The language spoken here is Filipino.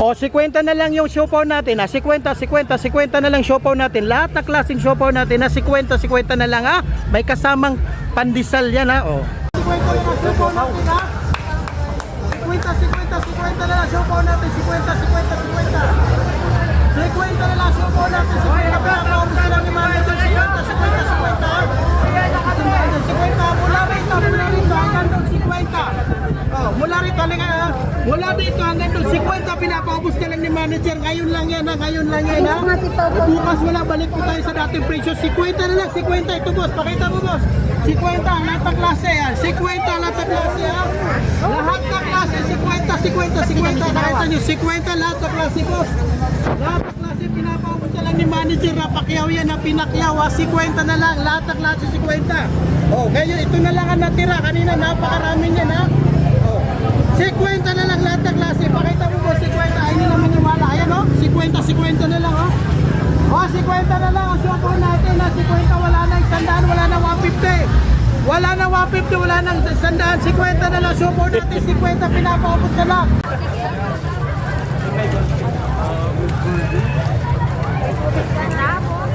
O, 50 na lang yung siopaw natin, ha? 50 na lang siopaw natin. Lahat na klaseng siopaw natin, na 50 na lang, ha? May kasamang pandesal yan, ha? O. 50 na lang siopaw natin, ha? 50 na lang siopaw natin. 50 na lang siopaw natin. 50 na lang sila ni manager. 50, ha? 50, mula rito hanggang doon 50. Oh, mula dito hanggang doon 50 pinapaubos na lang ni manager. Ngayon lang yan, ha? Ngayon lang yan, ha? Bukas wala, balik po tayo sa dating presyo. 50 na lang, 50. Ito, boss, pakita mo, boss. 50 lahat ng klase, ha? 50 lahat ng klase, ha? Lahat ng klase, 50. Nakita nyo, 50 lahat ng klase, boss. Lahat ng klase pinapaubos na lang ni manager. Napakyaw yan, na pinakyaw, ha? 50 na lang, lahat ng klase 50. Oh, ngayon ito na lang ang natira. Kanina napakarami niyan, ha? Oh. 50 na lang lahat ng klase. Pakita mo po 50. Ay, hindi naman yung wala. Ayan, oh. 50 na lang, oh. Oh, 50 na lang ang siopaw natin, ha? 50, wala na 100, wala na 150. Wala na 150, wala na 100. 50 na lang siopaw natin. 50 pinapaubos na lang. Sa